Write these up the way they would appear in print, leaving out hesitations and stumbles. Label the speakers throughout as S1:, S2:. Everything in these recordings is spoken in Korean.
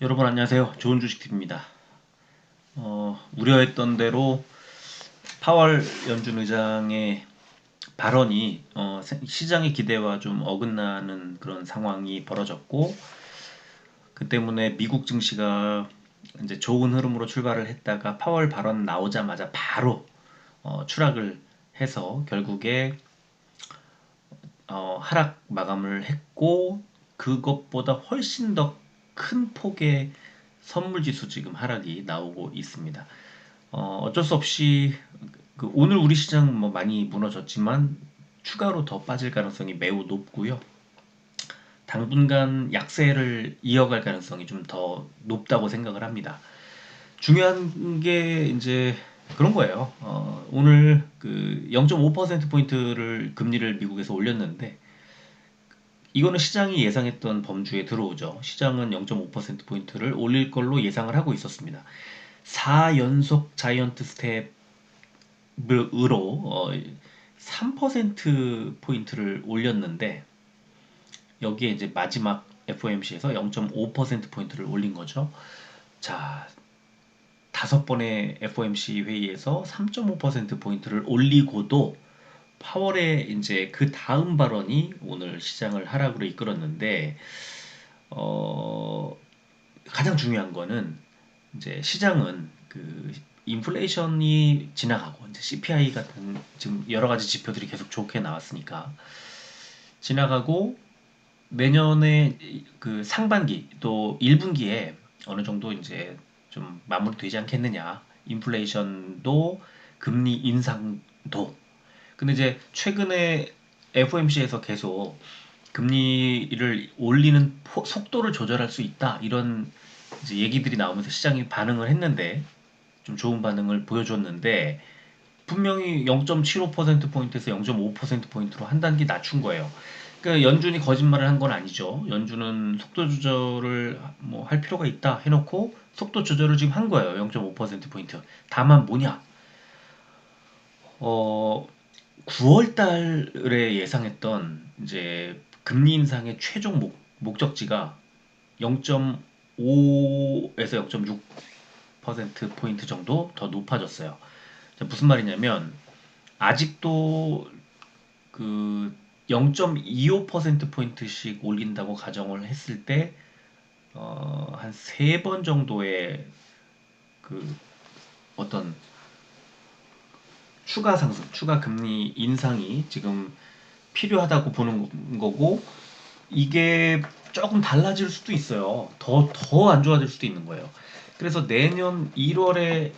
S1: 여러분 안녕하세요. 좋은 주식TV입니다. 우려했던 대로 파월 연준 의장의 발언이 시장의 기대와 좀 어긋나는 그런 상황이 벌어졌고, 그 때문에 미국 증시가 이제 좋은 흐름으로 출발을 했다가 파월 발언 나오자마자 바로 추락을 해서 결국에 하락 마감을 했고, 그것보다 훨씬 더 큰 폭의 선물지수 지금 하락이 나오고 있습니다. 어쩔 수 없이 오늘 우리 시장 뭐 많이 무너졌지만 추가로 더 빠질 가능성이 매우 높고요. 당분간 약세를 이어갈 가능성이 좀 더 높다고 생각을 합니다. 중요한 게 이제 그런 거예요. 오늘 그 0.5%포인트를 금리를 미국에서 올렸는데, 이거는 시장이 예상했던 범주에 들어오죠. 시장은 0.5%포인트를 올릴 걸로 예상을 하고 있었습니다. 4연속 자이언트 스텝으로 3%포인트를 올렸는데, 여기에 이제 마지막 FOMC에서 0.5%포인트를 올린 거죠. 자, 5번의 FOMC 회의에서 3.5%포인트를 올리고도 파월의 이제 그 다음 발언이 오늘 시장을 하락으로 이끌었는데, 어, 가장 중요한 거는 이제 시장은 그 인플레이션이 지나가고 이제 CPI 같은 지금 여러 가지 지표들이 계속 좋게 나왔으니까 지나가고, 내년에 그 상반기 또 1분기에 어느 정도 이제 좀 마무리되지 않겠느냐. 인플레이션도 금리 인상도. 근데 이제 최근에 FOMC에서 계속 금리를 올리는 속도를 조절할 수 있다, 이런 이제 얘기들이 나오면서 시장이 반응을 했는데, 좀 좋은 반응을 보여줬는데, 분명히 0.75%포인트에서 0.5%포인트로 한 단계 낮춘 거예요. 그러니까 연준이 거짓말을 한 건 아니죠. 연준은 속도 조절을 뭐 할 필요가 있다 해놓고 속도 조절을 지금 한 거예요. 0.5%포인트. 다만 뭐냐? 어, 9월 달에 예상했던 이제 금리 인상의 최종 목적지가 0.5에서 0.6% 포인트 정도 더 높아졌어요. 무슨 말이냐면, 아직도 그 0.25% 포인트씩 올린다고 가정을 했을 때 한 3번 정도의 그 어떤 추가 상승, 추가 금리 인상이 지금 필요하다고 보는 거고, 이게 조금 달라질 수도 있어요. 더 안 좋아질 수도 있는 거예요. 그래서 내년 1월에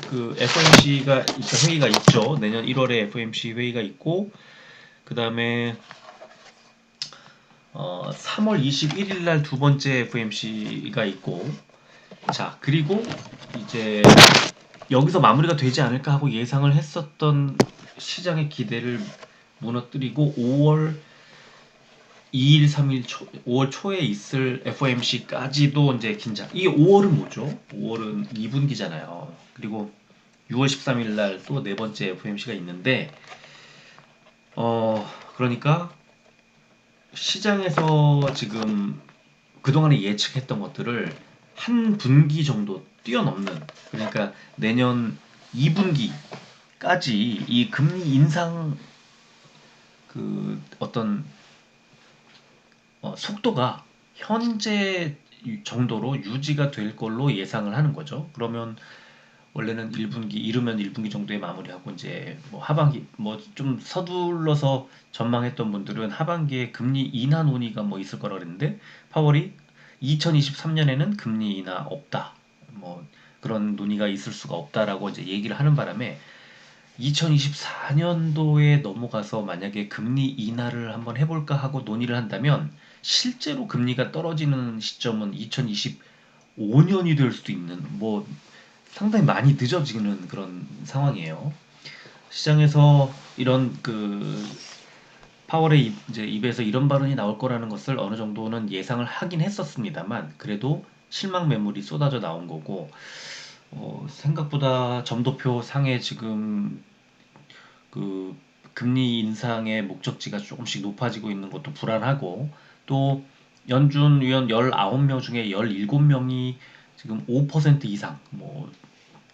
S1: 그 FOMC가 회의가 있죠. 내년 1월에 FOMC 회의가 있고, 그 다음에 3월 21일 날 두 번째 FOMC가 있고, 자, 그리고 이제 여기서 마무리가 되지 않을까 하고 예상을 했었던 시장의 기대를 무너뜨리고 5월 2일, 3일 5월 초에 있을 FOMC까지도 이제 긴장. 이게 5월은 뭐죠? 5월은 2분기잖아요. 그리고 6월 13일 날 또 네 번째 FOMC가 있는데, 그러니까 시장에서 지금 그동안에 예측했던 것들을 한 분기 정도 뛰어넘는, 그러니까 내년 2분기까지 이 금리 인상 그 어떤 속도가 현재 정도로 유지가 될 걸로 예상을 하는 거죠. 그러면 원래는 1분기, 이르면 1분기 정도에 마무리하고 이제 뭐 하반기, 뭐 좀 서둘러서 전망했던 분들은 하반기에 금리 인하 논의가 뭐 있을 거라 그랬는데, 파월이 2023년에는 금리 인하 없다, 뭐 그런 논의가 있을 수가 없다라고 이제 얘기를 하는 바람에, 2024년도에 넘어가서 만약에 금리 인하를 한번 해볼까 하고 논의를 한다면, 실제로 금리가 떨어지는 시점은 2025년이 될 수도 있는, 뭐 상당히 많이 늦어지는 그런 상황이에요. 시장에서 이런 그 파월의 이제 입에서 이런 발언이 나올 거라는 것을 어느 정도는 예상을 하긴 했었습니다만, 그래도 실망 매물이 쏟아져 나온 거고, 생각보다 점도표 상에 지금 그 금리 인상의 목적지가 조금씩 높아지고 있는 것도 불안하고, 또 연준 위원 19명 중에 17명이 지금 5% 이상 뭐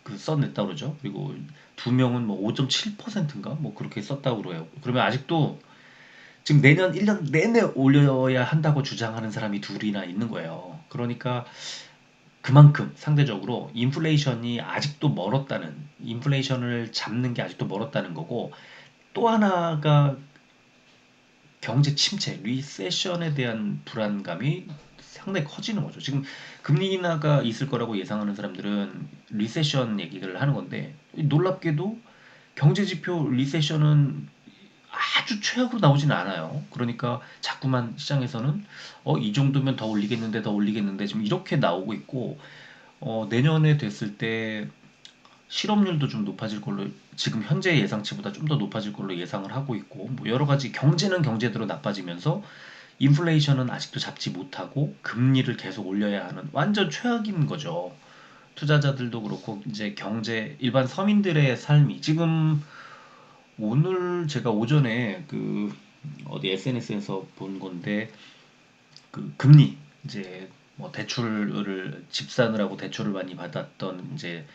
S1: 그 써냈다 그러죠. 그리고 두 명은 뭐 5.7%인가 뭐 그렇게 썼다고 그래요. 그러면 아직도 지금 내년 1년 내내 올려야 한다고 주장하는 사람이 둘이나 있는 거예요. 그러니까 그만큼 상대적으로 인플레이션이 아직도 멀었다는, 인플레이션을 잡는 게 아직도 멀었다는 거고, 또 하나가 경제 침체, 리세션에 대한 불안감이 상당히 커지는 거죠. 지금 금리 인하가 있을 거라고 예상하는 사람들은 리세션 얘기를 하는 건데, 놀랍게도 경제 지표 리세션은 아주 최악으로 나오지는 않아요. 그러니까 자꾸만 시장에서는 이 정도면 더 올리겠는데 더 올리겠는데 지금 이렇게 나오고 있고, 내년에 됐을 때 실업률도 좀 높아질 걸로, 지금 현재 예상치보다 좀 더 높아질 걸로 예상을 하고 있고, 뭐 여러 가지 경제는 경제대로 나빠지면서 인플레이션은 아직도 잡지 못하고 금리를 계속 올려야 하는 완전 최악인 거죠. 투자자들도 그렇고 이제 경제 일반 서민들의 삶이 지금, 오늘 제가 오전에 그 어디 SNS에서 본 건데, 그 금리 이제 뭐 대출을 집 사느라고 대출을 많이 받았던 이제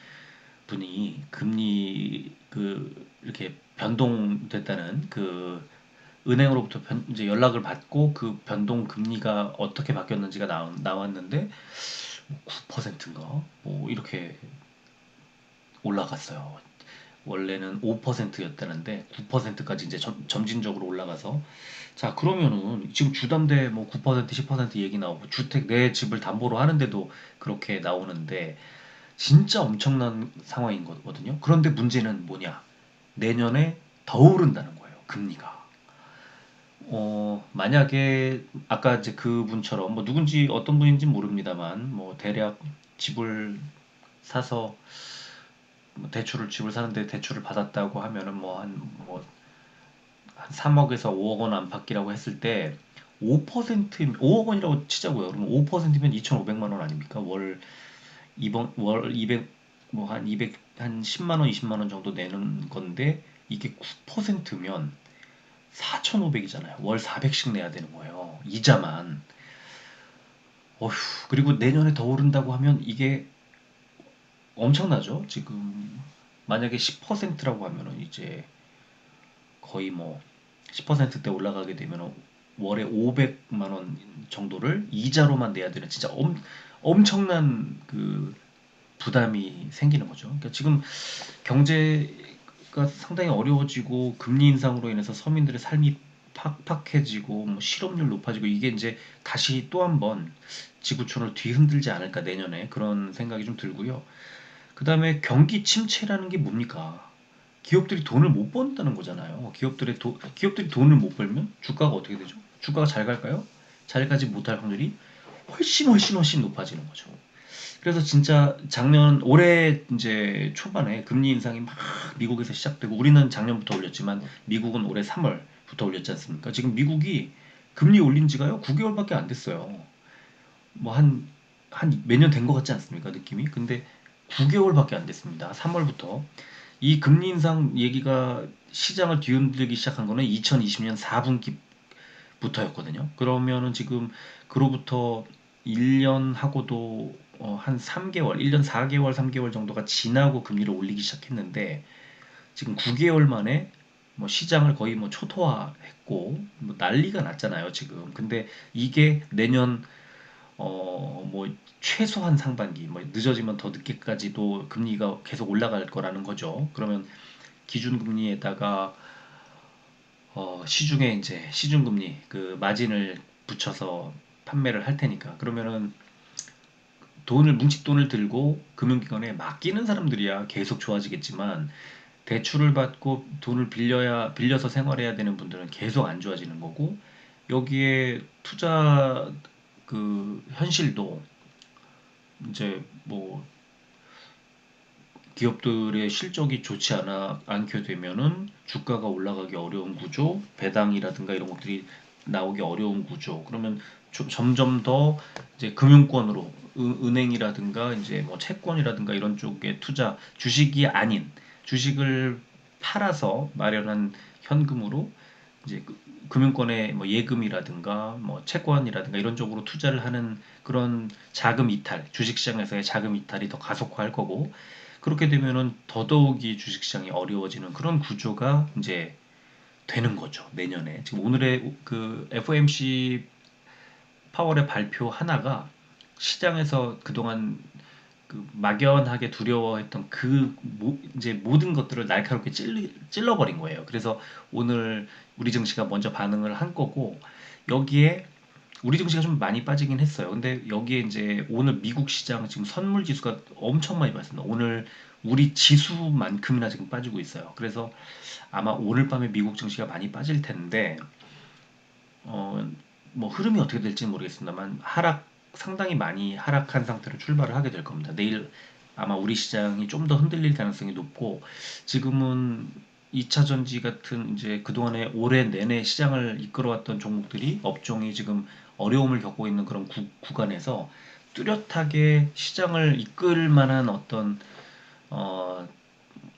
S1: 분이 금리 그 이렇게 변동됐다는 그 은행으로부터 이제 연락을 받고 그 변동 금리가 어떻게 바뀌었는지가 나왔는데 9%인가 뭐 이렇게 올라갔어요. 원래는 5%였다는데 9%까지 이제 점진적으로 올라가서, 자 그러면은 지금 주담대 뭐 9% 10% 얘기 나오고 주택 내 집을 담보로 하는데도 그렇게 나오는데 진짜 엄청난 상황인 거거든요. 그런데 문제는 뭐냐? 내년에 더 오른다는 거예요. 금리가. 만약에 아까 이제 그분처럼 뭐 누군지 어떤 분인지 모릅니다만 뭐 대략 집을 사서 뭐 대출을 집을 사는데 대출을 받았다고 하면은 한 3억에서 5억 원 안팎이라고 했을 때 5억 원이라고 치자고요. 그러면 5%면 2,500만 원 아닙니까? 월 이번 월 200 뭐 한 200 한 10만 원, 20만 원 정도 내는 건데 이게 9%면 4,500이잖아요. 월 400씩 내야 되는 거예요. 이자만. 어휴, 그리고 내년에 더 오른다고 하면 이게 엄청나죠? 지금 만약에 10%라고 하면은 이제 거의 뭐 10%대 올라가게 되면 월에 500만 원 정도를 이자로만 내야 되는 진짜 엄청난 그 부담이 생기는 거죠. 그러니까 지금 경제가 상당히 어려워지고 금리 인상으로 인해서 서민들의 삶이 팍팍해지고 뭐 실업률 높아지고 이게 이제 다시 또 한번 지구촌을 뒤흔들지 않을까 내년에 그런 생각이 좀 들고요. 그다음에 경기 침체라는 게 뭡니까? 기업들이 돈을 못 번다는 거잖아요. 기업들이 돈을 못 벌면 주가가 어떻게 되죠? 주가가 잘 갈까요? 잘 가지 못할 확률이 훨씬 높아지는 거죠. 그래서 진짜 올해 이제 초반에 금리 인상이 막 미국에서 시작되고 우리는 작년부터 올렸지만 미국은 올해 3월부터 올렸지 않습니까? 지금 미국이 금리 올린 지가요 9개월밖에 안 됐어요. 뭐 한 몇 년 된 것 같지 않습니까? 느낌이. 근데 9개월밖에 안 됐습니다. 3월부터. 이 금리 인상 얘기가 시장을 뒤흔들기 시작한 거는 2020년 4분기부터였거든요. 그러면은 지금 그로부터 1년 하고도 한 3개월, 1년 4개월, 3개월 정도가 지나고 금리를 올리기 시작했는데 지금 9개월 만에 뭐 시장을 거의 뭐 초토화했고 뭐 난리가 났잖아요, 지금. 근데 이게 내년 뭐 최소한 상반기, 뭐 늦어지면 더 늦게까지도 금리가 계속 올라갈 거라는 거죠. 그러면 기준금리에다가 시중에 이제 시중금리 그 마진을 붙여서 판매를 할 테니까 그러면은 뭉칫 돈을 들고 금융기관에 맡기는 사람들이야 계속 좋아지겠지만 대출을 받고 돈을 빌려서 생활해야 되는 분들은 계속 안 좋아지는 거고, 여기에 투자 그 현실도 이제 뭐 기업들의 실적이 좋지 않게 되면은 주가가 올라가기 어려운 구조, 배당이라든가 이런 것들이 나오기 어려운 구조. 그러면 점점 더 이제 금융권으로 은행이라든가 이제 뭐 채권이라든가 이런 쪽에 주식이 아닌 주식을 팔아서 마련한 현금으로 이제 금융권의 뭐 예금이라든가 뭐 채권이라든가 이런 쪽으로 투자를 하는 그런 자금 이탈, 주식시장에서의 자금 이탈이 더 가속화할 거고, 그렇게 되면은 더더욱이 주식시장이 어려워지는 그런 구조가 이제 되는 거죠. 내년에. 지금 오늘의 그 FOMC 파월의 발표 하나가 시장에서 그동안 그 막연하게 두려워했던 이제 모든 것들을 날카롭게 찔러버린 거예요. 그래서 오늘 우리 증시가 먼저 반응을 한 거고, 여기에 우리 증시가 좀 많이 빠지긴 했어요. 근데 여기에 이제 오늘 미국 시장 지금 선물 지수가 엄청 많이 빠졌습니다. 오늘 우리 지수만큼이나 지금 빠지고 있어요. 그래서 아마 오늘 밤에 미국 증시가 많이 빠질 텐데, 어, 뭐 흐름이 어떻게 될지는 모르겠습니다만 상당히 많이 하락한 상태로 출발을 하게 될 겁니다. 내일 아마 우리 시장이 좀 더 흔들릴 가능성이 높고, 지금은 2차 전지 같은 이제 그동안에 올해 내내 시장을 이끌어왔던 종목들이 업종이 지금 어려움을 겪고 있는 그런 구간에서 뚜렷하게 시장을 이끌 만한 어떤 어,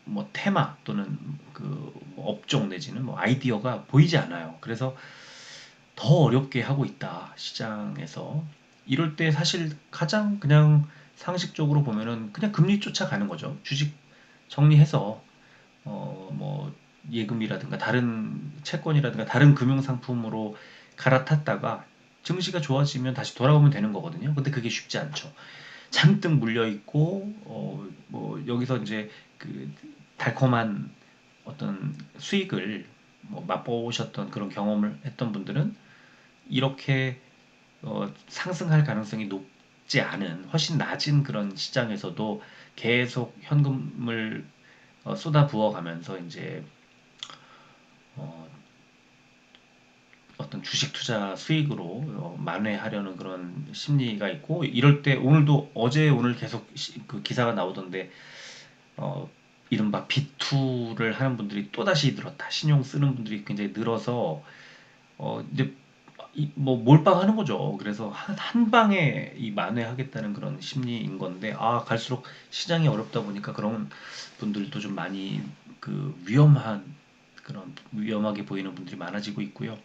S1: 뭐 테마 또는 그뭐 업종 내지는 뭐 아이디어가 보이지 않아요. 그래서 더 어렵게 하고 있다, 시장에서. 이럴 때 사실 가장 그냥 상식적으로 보면은 그냥 금리 쫓아가는 거죠. 주식 정리해서 뭐 예금이라든가 다른 채권이라든가 다른 금융 상품으로 갈아탔다가 증시가 좋아지면 다시 돌아오면 되는 거거든요. 근데 그게 쉽지 않죠. 잔뜩 물려 있고 뭐 여기서 이제 그 달콤한 어떤 수익을 뭐 맛보셨던 그런 경험을 했던 분들은 이렇게 상승할 가능성이 높지 않은 훨씬 낮은 그런 시장에서도 계속 현금을 쏟아 부어가면서 이제 어, 어떤 주식 투자 수익으로 만회하려는 그런 심리가 있고, 이럴 때 오늘도 오늘 계속 그 기사가 나오던데 어, 이른바 B2를 하는 분들이 또다시 늘었다. 신용 쓰는 분들이 굉장히 늘어서 이제 뭐 몰빵하는 거죠. 그래서 한 방에 이 만회하겠다는 그런 심리인 건데, 갈수록 시장이 어렵다 보니까 그런 분들도 좀 많이 그런 위험하게 보이는 분들이 많아지고 있고요.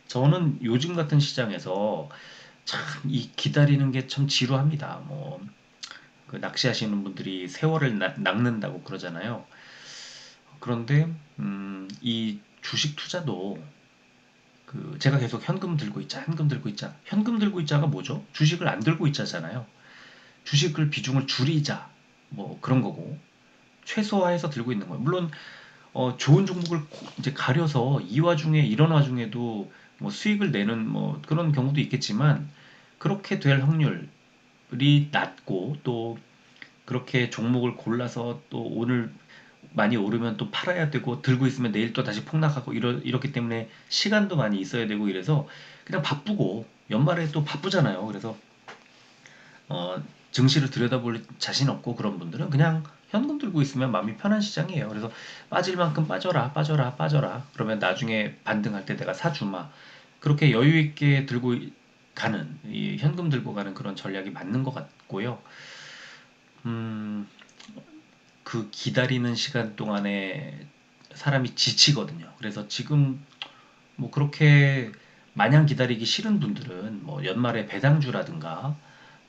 S1: 저는 요즘 같은 시장에서 참 이 기다리는 게 참 지루합니다. 뭐 그 낚시하시는 분들이 세월을 낚는다고 그러잖아요. 그런데 이 주식 투자도 제가 계속 현금 들고 있자, 현금 들고 있자. 현금 들고 있자가 뭐죠? 주식을 안 들고 있자잖아요. 주식을 비중을 줄이자. 뭐 그런 거고. 최소화해서 들고 있는 거예요. 물론 좋은 종목을 이제 가려서 이런 와중에도 뭐 수익을 내는 뭐 그런 경우도 있겠지만, 그렇게 될 확률이 낮고, 또 그렇게 종목을 골라서 또 오늘 많이 오르면 또 팔아야 되고, 들고 있으면 내일 또 다시 폭락하고, 이렇기 때문에 시간도 많이 있어야 되고, 이래서 그냥 바쁘고 연말에 또 바쁘잖아요. 그래서 증시를 들여다볼 자신 없고, 그런 분들은 그냥 현금 들고 있으면 마음이 편한 시장이에요. 그래서 빠질 만큼 빠져라, 빠져라, 빠져라. 그러면 나중에 반등할 때 내가 사주마. 그렇게 여유 있게 들고 가는, 이 현금 들고 가는 그런 전략이 맞는 것 같고요. 음, 그 기다리는 시간 동안에 사람이 지치거든요. 그래서 지금 뭐 그렇게 마냥 기다리기 싫은 분들은 뭐 연말에 배당주라든가,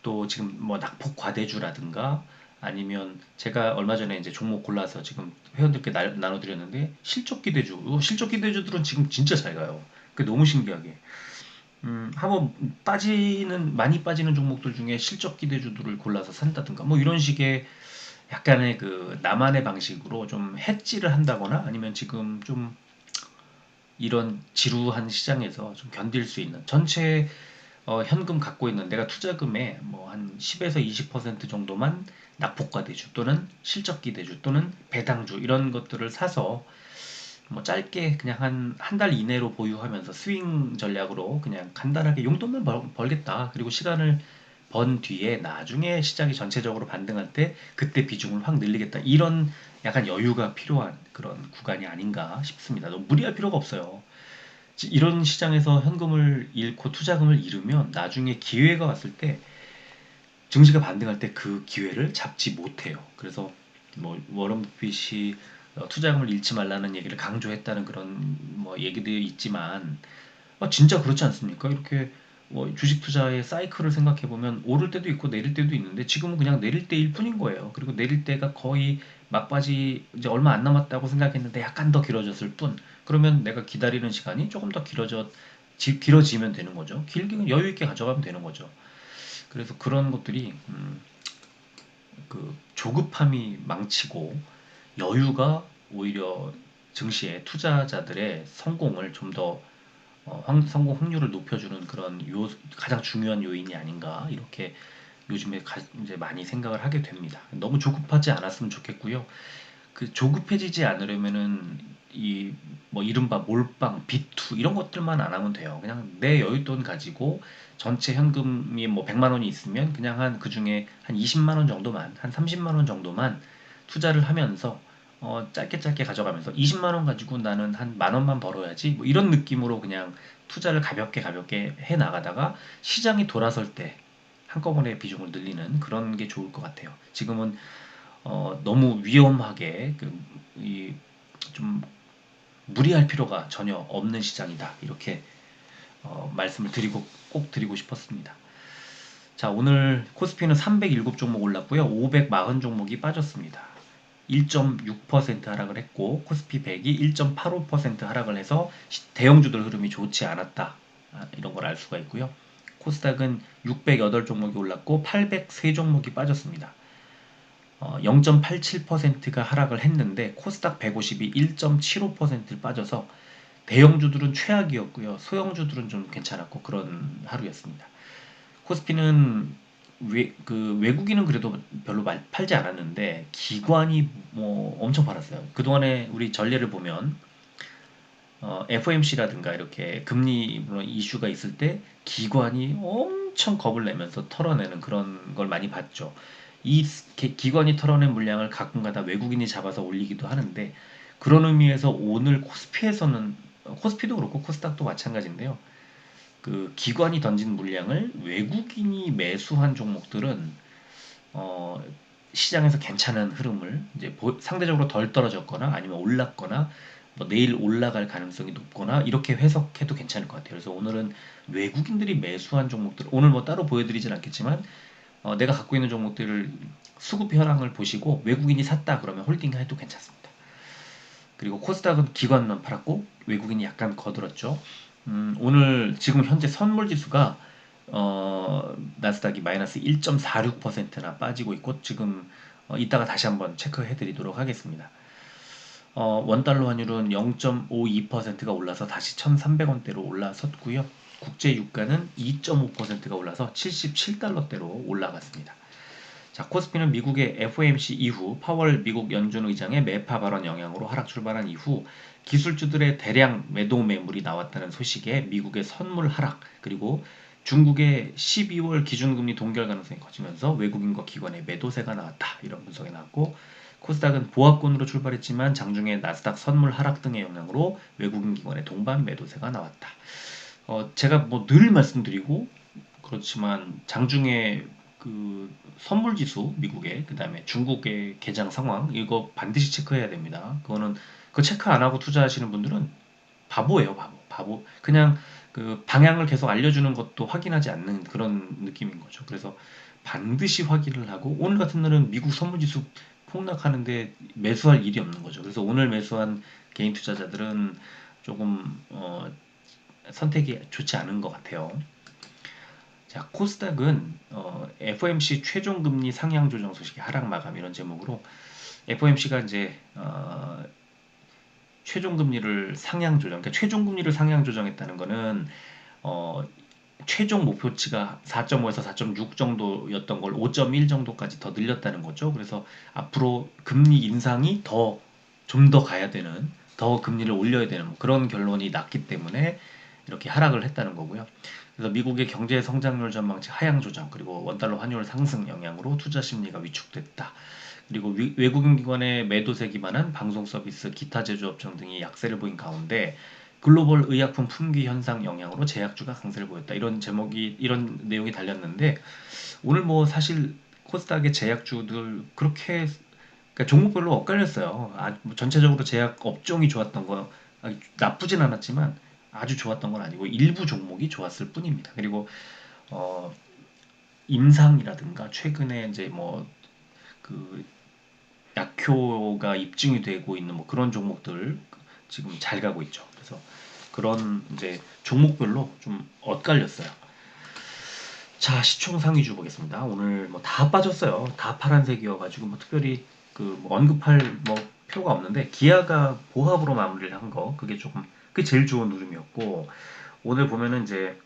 S1: 또 지금 뭐 낙폭 과대주라든가, 아니면 제가 얼마 전에 이제 종목 골라서 지금 회원들께 나눠드렸는데, 실적 기대주들은 지금 진짜 잘 가요. 그게 너무 신기하게. 한번 많이 빠지는 종목들 중에 실적 기대주들을 골라서 산다든가, 뭐 이런 식의 약간의 나만의 방식으로 좀 hedge를 한다거나, 아니면 지금 좀 이런 지루한 시장에서 좀 견딜 수 있는, 전체 현금 갖고 있는 내가 투자금의 뭐 한 10에서 20% 정도만 낙폭과대주 또는 실적기대주 또는 배당주, 이런 것들을 사서 뭐 짧게 그냥 한 달 이내로 보유하면서 스윙 전략으로 그냥 간단하게 용돈만 벌겠다. 그리고 시간을 번 뒤에 나중에 시장이 전체적으로 반등할 때 그때 비중을 확 늘리겠다. 이런 약간 여유가 필요한 그런 구간이 아닌가 싶습니다. 너무 무리할 필요가 없어요. 이런 시장에서 현금을 잃고 투자금을 잃으면 나중에 기회가 왔을 때, 증시가 반등할 때 그 기회를 잡지 못해요. 그래서 뭐 워런 버핏이 투자금을 잃지 말라는 얘기를 강조했다는 그런 뭐 얘기도 있지만 진짜 그렇지 않습니까? 이렇게 뭐 주식 투자의 사이클을 생각해 보면 오를 때도 있고 내릴 때도 있는데 지금은 그냥 내릴 때일 뿐인 거예요. 그리고 내릴 때가 거의 막바지 이제 얼마 안 남았다고 생각했는데 약간 더 길어졌을 뿐. 그러면 내가 기다리는 시간이 조금 더 길어지면 되는 거죠. 길게 여유 있게 가져가면 되는 거죠. 그래서 그런 것들이 그 조급함이 망치고 여유가 오히려 증시의 투자자들의 성공을 좀 더 성공 확률을 높여주는 그런 가장 중요한 요인이 아닌가 이렇게 요즘에 이제 많이 생각을 하게 됩니다. 너무 조급하지 않았으면 좋겠고요. 그 조급해지지 않으려면은 이 뭐 이른바 몰빵, 비투 이런 것들만 안 하면 돼요. 그냥 내 여윳돈 가지고 전체 현금이 뭐 100만 원이 있으면 그냥 한 그중에 한 20만 원 정도만, 한 30만 원 정도만 투자를 하면서 짧게 짧게 가져가면서 20만 원 가지고 나는 한 만 원만 벌어야지 뭐 이런 느낌으로 그냥 투자를 가볍게 가볍게 해 나가다가 시장이 돌아설 때 한꺼번에 비중을 늘리는 그런 게 좋을 것 같아요. 지금은 너무 위험하게 좀 무리할 필요가 전혀 없는 시장이다. 이렇게 말씀을 꼭 드리고 싶었습니다. 자, 오늘 코스피는 307 종목 올랐고요. 540 종목이 빠졌습니다. 1.6% 하락을 했고 코스피 100이 1.85% 하락을 해서 대형주들 흐름이 좋지 않았다. 이런 걸 알 수가 있고요. 코스닥은 608 종목이 올랐고 803 종목이 빠졌습니다. 0.87%가 하락을 했는데 코스닥 150이 1.75%를 빠져서 대형주들은 최악이었고요. 소형주들은 좀 괜찮았고 그런 하루였습니다. 코스피는 외국인은 그래도 별로 팔지 않았는데 기관이 뭐 엄청 팔았어요. 그동안에 우리 전례를 보면 FOMC라든가 이렇게 금리 이슈가 있을 때 기관이 엄청 겁을 내면서 털어내는 그런 걸 많이 봤죠. 이 기관이 털어낸 물량을 가끔가다 외국인이 잡아서 올리기도 하는데 그런 의미에서 오늘 코스피에서는 코스피도 그렇고 코스닥도 마찬가지인데요. 그 기관이 던진 물량을 외국인이 매수한 종목들은 어, 시장에서 괜찮은 흐름을 이제 상대적으로 덜 떨어졌거나 아니면 올랐거나 뭐 내일 올라갈 가능성이 높거나 이렇게 해석해도 괜찮을 것 같아요. 그래서 오늘은 외국인들이 매수한 종목들 오늘 뭐 따로 보여드리진 않겠지만 내가 갖고 있는 종목들을 수급 현황을 보시고 외국인이 샀다 그러면 홀딩해도 괜찮습니다. 그리고 코스닥은 기관만 팔았고 외국인이 약간 거들었죠. 오늘 지금 현재 선물 지수가 나스닥이 마이너스 1.46%나 빠지고 있고 지금 이따가 다시 한번 체크해 드리도록 하겠습니다. 원달러 환율은 0.52%가 올라서 다시 1,300원대로 올라섰고요. 국제 유가는 2.5%가 올라서 77달러대로 올라갔습니다. 자, 코스피는 미국의 FOMC 이후 파월 미국 연준 의장의 매파 발언 영향으로 하락 출발한 이후 기술주들의 대량 매도 매물이 나왔다는 소식에 미국의 선물 하락 그리고 중국의 12월 기준금리 동결 가능성이 커지면서 외국인과 기관의 매도세가 나왔다. 이런 분석이 나왔고 코스닥은 보합권으로 출발했지만 장중에 나스닥 선물 하락 등의 영향으로 외국인 기관의 동반 매도세가 나왔다. 제가 뭐 늘 말씀드리고 그렇지만 장중에 그 선물 지수 미국의 그다음에 중국의 개장 상황 이거 반드시 체크해야 됩니다. 그거는 그 체크 안 하고 투자하시는 분들은 바보예요, 바보. 그냥 그 방향을 계속 알려주는 것도 확인하지 않는 그런 느낌인 거죠. 그래서 반드시 확인을 하고 오늘 같은 날은 미국 선물 지수 폭락하는데 매수할 일이 없는 거죠. 그래서 오늘 매수한 개인 투자자들은 조금 선택이 좋지 않은 것 같아요. 자, 코스닥은 FOMC 최종 금리 상향 조정 소식의 하락 마감 이런 제목으로 FOMC가 이제 최종 금리를 상향 조정, 그러니까 최종 금리를 상향 조정했다는 거는 어, 최종 목표치가 4.5에서 4.6 정도였던 걸 5.1 정도까지 더 늘렸다는 거죠. 그래서 앞으로 금리 인상이 좀 더 가야 되는, 더 금리를 올려야 되는 뭐 그런 결론이 났기 때문에 이렇게 하락을 했다는 거고요. 그래서 미국의 경제 성장률 전망치 하향 조정, 그리고 원달러 환율 상승 영향으로 투자 심리가 위축됐다. 그리고 외국인 기관의 매도세 기반한 방송 서비스, 기타 제조업종 등이 약세를 보인 가운데 글로벌 의약품 품귀 현상 영향으로 제약주가 강세를 보였다. 이런 내용이 달렸는데 오늘 뭐 사실 코스닥의 제약주들 그렇게 그러니까 종목별로 엇갈렸어요. 뭐 전체적으로 제약 업종이 좋았던 거 나쁘진 않았지만 아주 좋았던 건 아니고 일부 종목이 좋았을 뿐입니다. 그리고 어, 임상이라든가 최근에 이제 뭐 그 약효가 입증이 되고 있는 뭐 그런 종목들 지금 잘 가고 있죠. 그래서 그런 이제 종목별로 좀 엇갈렸어요. 자, 시총 상위주 보겠습니다. 오늘 뭐 다 빠졌어요. 다 파란색이어가지고 뭐 특별히 그뭐 언급할 뭐 필요가 없는데 기아가 보합으로 마무리를 한 거 그게 조금 그게 제일 좋은 누름이었고 오늘 보면은 이제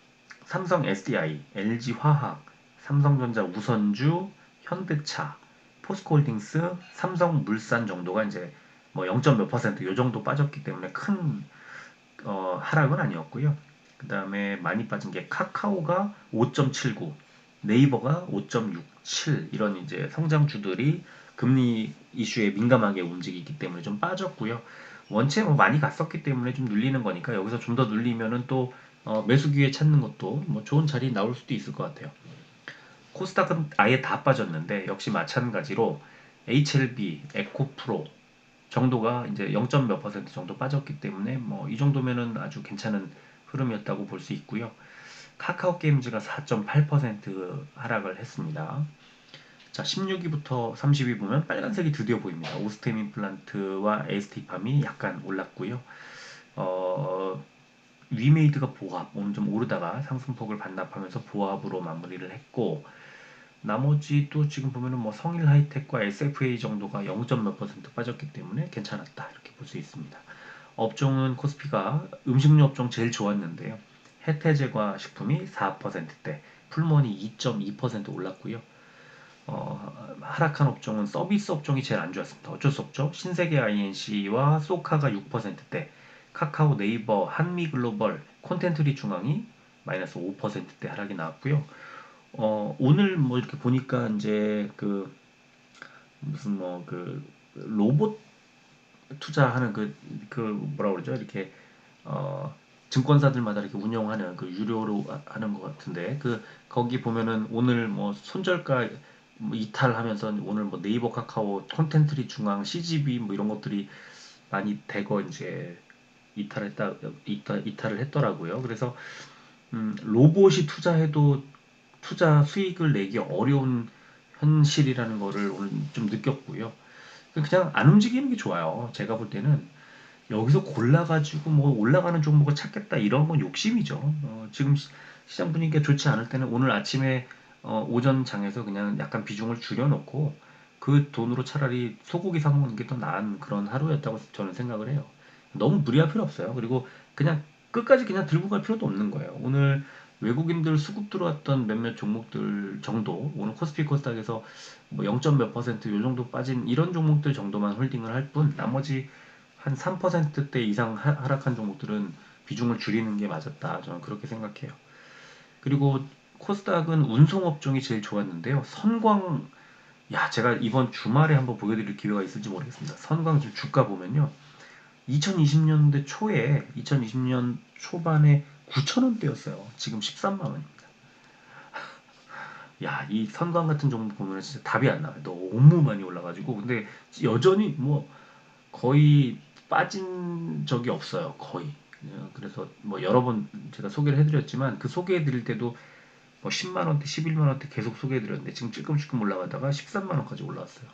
S1: 삼성 SDI, LG화학, 삼성전자 우선주, 현대차, 포스코홀딩스, 삼성물산 정도가 이제 뭐 0. 몇 퍼센트 요 정도 빠졌기 때문에 큰 하락은 아니었고요. 그 다음에 많이 빠진 게 카카오가 5.79, 네이버가 5.67 이런 이제 성장주들이 금리 이슈에 민감하게 움직이기 때문에 좀 빠졌고요. 원체 뭐 많이 갔었기 때문에 좀 눌리는 거니까 여기서 좀 더 눌리면은 또 매수 기회 찾는 것도 뭐 좋은 자리 나올 수도 있을 것 같아요. 코스닥은 아예 다 빠졌는데 역시 마찬가지로 HLB, 에코프로 정도가 이제 0. 몇 퍼센트 정도 빠졌기 때문에 뭐 이 정도면은 아주 괜찮은 흐름이었다고 볼 수 있고요. 카카오 게임즈가 4.8% 하락을 했습니다. 자, 16위부터 30위 보면 빨간색이 드디어 보입니다. 오스템 임플란트와 ST팜이 약간 올랐고요. 어, 위메이드가 보합, 오늘 좀 오르다가 상승폭을 반납하면서 보합으로 마무리를 했고, 나머지 또 지금 보면은 뭐 성일 하이텍과 SFA 정도가 0. 몇 퍼센트 빠졌기 때문에 괜찮았다 이렇게 볼 수 있습니다. 업종은 코스피가 음식료 업종 제일 좋았는데요. 해태제과 식품이 4%대, 풀머니 2.2% 올랐고요. 하락한 업종은 서비스 업종이 제일 안 좋았습니다. 어쩔 수 없죠. 신세계 INC와 소카가 6%대, 카카오, 네이버, 한미글로벌, 콘텐츠리 중앙이 마이너스 5%대 하락이 나왔고요. 오늘 뭐 이렇게 보니까 이제 그 무슨 뭐 그 로봇 투자하는 그 뭐라 그러죠? 이렇게 어 증권사들마다 이렇게 운영하는 그 유료로 하는 것 같은데 거기 보면은 오늘 뭐 손절가 뭐 이탈하면서 오늘 뭐 네이버 카카오 콘텐츠리 중앙 CGV 뭐 이런 것들이 많이 대거 이제 이탈을 했더라고요. 그래서 로봇이 투자해도 투자 수익을 내기 어려운 현실이라는 거를 오늘 좀 느꼈고요. 그냥 안 움직이는 게 좋아요. 제가 볼 때는 여기서 골라가지고 뭐 올라가는 종목을 찾겠다 이런 건 욕심이죠. 지금 시장 분위기가 좋지 않을 때는 오늘 아침에 오전 장에서 그냥 약간 비중을 줄여놓고 그 돈으로 차라리 소고기 사 먹는 게 더 나은 그런 하루였다고 저는 생각을 해요. 너무 무리할 필요 없어요. 그리고 그냥 끝까지 그냥 들고 갈 필요도 없는 거예요. 오늘 외국인들 수급 들어왔던 몇몇 종목들 정도 오늘 코스피 코스닥에서 뭐 0. 몇 퍼센트 요 정도 빠진 이런 종목들 정도만 홀딩을 할 뿐 나머지 한 3%대 이상 하락한 종목들은 비중을 줄이는 게 맞았다. 저는 그렇게 생각해요. 그리고 코스닥은 운송 업종이 제일 좋았는데요. 선광, 야, 제가 이번 주말에 한번 보여드릴 기회가 있을지 모르겠습니다. 선광 지금 주가 보면요. 2020년대 초에, 2020년 초반에 9,000원대였어요. 지금 13만 원입니다. 야, 이 선광 같은 종목 보면 진짜 답이 안 나와요. 너무 많이 올라가지고. 근데 여전히 뭐 거의 빠진 적이 없어요. 거의. 그래서 뭐 여러 번 제가 소개를 해드렸지만 그 소개해드릴 때도 뭐 10만 원대, 11만 원대 계속 소개해드렸는데 지금 찔끔찔끔 올라가다가 13만 원까지 올라왔어요.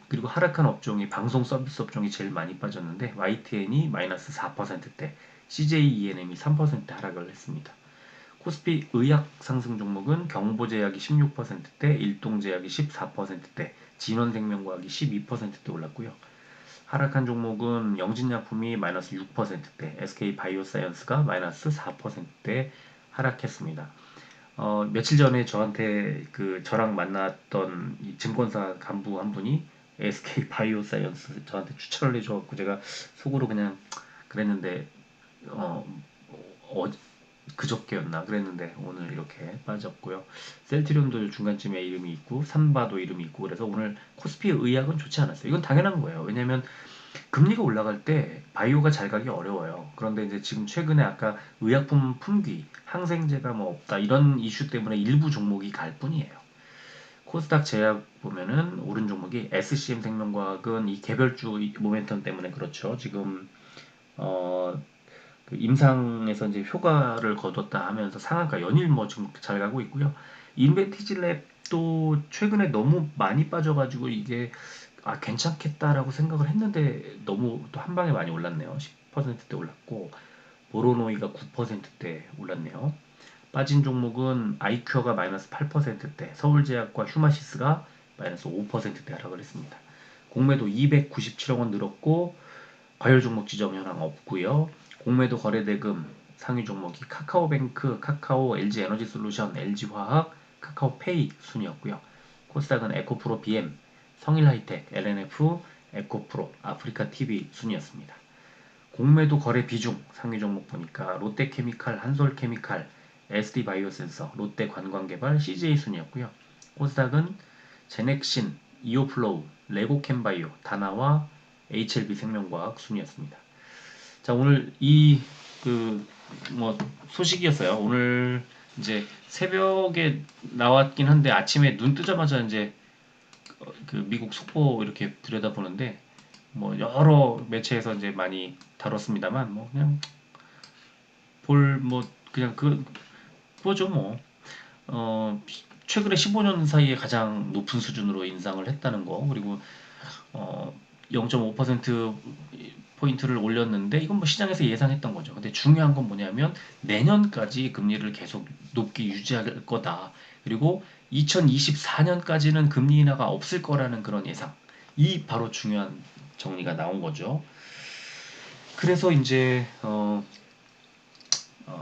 S1: 그리고 하락한 업종이 방송 서비스 업종이 제일 많이 빠졌는데 YTN이 마이너스 4%대, CJ ENM이 3% 하락을 했습니다. 코스피 의약 상승 종목은 경보제약이 16%대, 일동제약이 14%대, 진원생명과학이 12%대 올랐고요. 하락한 종목은 영진약품이 마이너스 6%대, SK바이오사이언스가 마이너스 4%대 하락했습니다. 며칠 전에 저한테 저랑 만났던 이 증권사 간부 한 분이 SK바이오사이언스 저한테 추천을 해줘갖고 제가 속으로 그냥 그랬는데 어, 어, 그저께였나 그랬는데 오늘 이렇게 빠졌고요. 셀트리온도 중간쯤에 이름이 있고 삼바도 이름이 있고 그래서 오늘 코스피 의학은 좋지 않았어요. 이건 당연한 거예요. 왜냐면 금리가 올라갈 때 바이오가 잘 가기 어려워요. 그런데 이제 지금 최근에 아까 의약품 품귀, 항생제가 뭐 없다 이런 이슈 때문에 일부 종목이 갈 뿐이에요. 코스닥 제약 보면은 오른 종목이 SCM 생명과학은 이 개별주 모멘텀 때문에 그렇죠. 지금 어, 그 임상에서 이제 효과를 거뒀다 하면서 상한가 연일 뭐 지금 잘 가고 있고요. 인벤티지 랩도 최근에 너무 많이 빠져가지고 이게 괜찮겠다라고 생각을 했는데 너무 또 한 방에 많이 올랐네요. 10%대 올랐고 보로노이가 9%대 올랐네요. 빠진 종목은 아이큐어가 마이너스 8%대, 서울제약과 휴마시스가 마이너스 5%대 하락을 했습니다. 공매도 297억 원 늘었고 과열 종목 지정 현황 없고요. 공매도 거래대금 상위 종목이 카카오뱅크, 카카오, LG에너지솔루션, LG화학, 카카오페이 순이었고요. 코스닥은 에코프로 BM, 성일하이텍, LNF, 에코프로, 아프리카TV 순이었습니다. 공매도 거래 비중 상위 종목 보니까 롯데케미칼, 한솔케미칼, SD바이오센서, 롯데관광개발, CJ 순이었고요. 코스닥은 제넥신, 이오플로우, 레고캠바이오, 다나와 HLB생명과학 순이었습니다. 자, 오늘 뭐 소식이었어요. 오늘 이제 새벽에 나왔긴 한데 아침에 눈 뜨자마자 이제 그 미국 속보 이렇게 들여다보는데 뭐 여러 매체에서 이제 많이 다뤘습니다만 뭐 그냥 뭐 그냥 그거죠 뭐. 최근에 15년 사이에 가장 높은 수준으로 인상을 했다는 거, 그리고 0.5% 포인트를 올렸는데 이건 뭐 시장에서 예상했던 거죠. 근데 중요한 건 뭐냐면 내년까지 금리를 계속 높게 유지할 거다. 그리고 2024년까지는 금리 인하가 없을 거라는 그런 예상. 이 바로 중요한 정리가 나온 거죠. 그래서 이제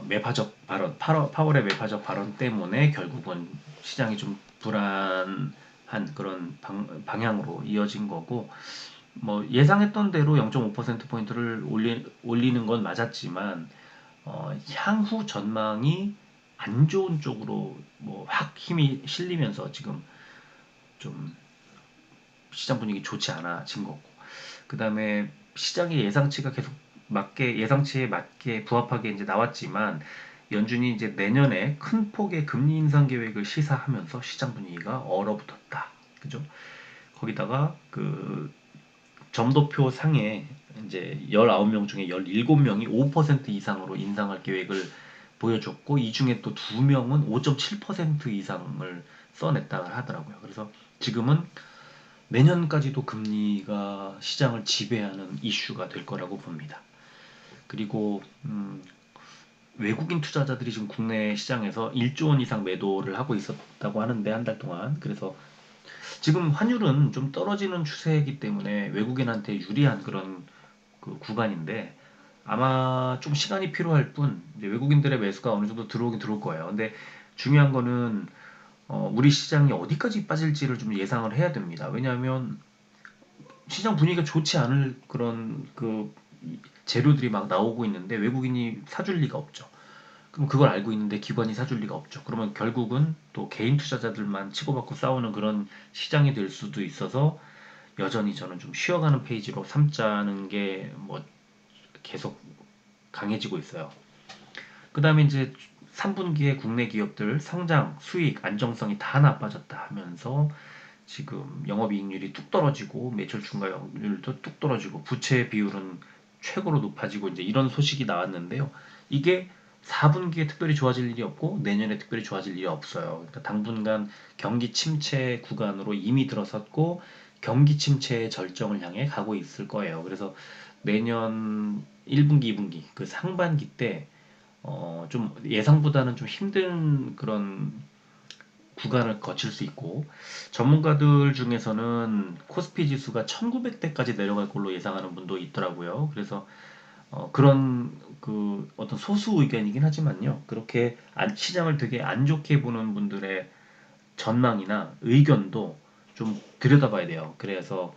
S1: 매파적 발언, 파월의 매파적 발언 때문에 결국은 시장이 좀 불안한 그런 방향으로 이어진 거고, 뭐 예상했던 대로 0.5%포인트를 올리는 건 맞았지만 향후 전망이 안 좋은 쪽으로 뭐 확 힘이 실리면서 지금 좀 시장 분위기 좋지 않아진 거고, 그 다음에 시장의 예상치가 계속 예상치에 맞게 부합하게 이제 나왔지만 연준이 이제 내년에 큰 폭의 금리 인상 계획을 시사하면서 시장 분위기가 얼어붙었다. 그죠? 거기다가 그 점도표 상에 이제 19명 중에 17명이 5% 이상으로 인상할 계획을 보여줬고, 이 중에 또 2명은 5.7% 이상을 써냈다 하더라고요. 그래서 지금은 내년까지도 금리가 시장을 지배하는 이슈가 될 거라고 봅니다. 그리고 외국인 투자자들이 지금 국내 시장에서 1조 원 이상 매도를 하고 있었다고 하는데 한 달 동안, 그래서 지금 환율은 좀 떨어지는 추세이기 때문에 외국인한테 유리한 그런 그 구간인데 아마 좀 시간이 필요할 뿐 이제 외국인들의 매수가 어느 정도 들어오긴 들어올 거예요. 근데 중요한 거는 우리 시장이 어디까지 빠질지를 좀 예상을 해야 됩니다. 왜냐하면 시장 분위기가 좋지 않을 그런 그 재료들이 막 나오고 있는데 외국인이 사줄 리가 없죠. 그럼 그걸 알고 있는데 기관이 사줄 리가 없죠. 그러면 결국은 또 개인 투자자들만 치고받고 싸우는 그런 시장이 될 수도 있어서 여전히 저는 좀 쉬어가는 페이지로 삼자는 게 뭐 계속 강해지고 있어요. 그 다음에 이제 3분기에 국내 기업들 성장, 수익, 안정성이 다 나빠졌다 하면서 지금 영업이익률이 뚝 떨어지고 매출 증가율도 뚝 떨어지고 부채 비율은 최고로 높아지고 이제 이런 소식이 나왔는데요. 이게 4분기에 특별히 좋아질 일이 없고 내년에 특별히 좋아질 일이 없어요. 그러니까 당분간 경기 침체 구간으로 이미 들어섰고 경기 침체의 절정을 향해 가고 있을 거예요. 그래서 내년 1분기, 2분기 그 상반기 때 좀 예상보다는 좀 힘든 그런 구간을 거칠 수 있고, 전문가들 중에서는 코스피 지수가 1900대까지 내려갈 걸로 예상하는 분도 있더라고요. 그래서 그런 그 어떤 소수 의견이긴 하지만요. 그렇게 시장을 되게 안 좋게 보는 분들의 전망이나 의견도 좀 들여다봐야 돼요. 그래서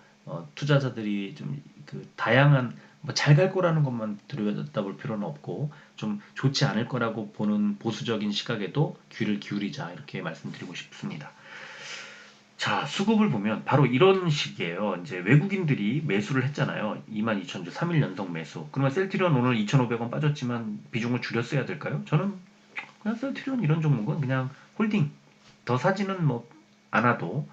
S1: 투자자들이 좀 그 다양한 뭐 잘 갈 거라는 것만 들여다볼 필요는 없고 좀 좋지 않을 거라고 보는 보수적인 시각에도 귀를 기울이자 이렇게 말씀드리고 싶습니다. 자, 수급을 보면 바로 이런 식이에요. 이제 외국인들이 매수를 했잖아요. 22,000주 3일 연속 매수. 그러면 셀트리온 오늘 2,500원 빠졌지만 비중을 줄였어야 될까요? 저는 그냥 셀트리온 이런 종목은 그냥 홀딩. 더 사지는 뭐 않아도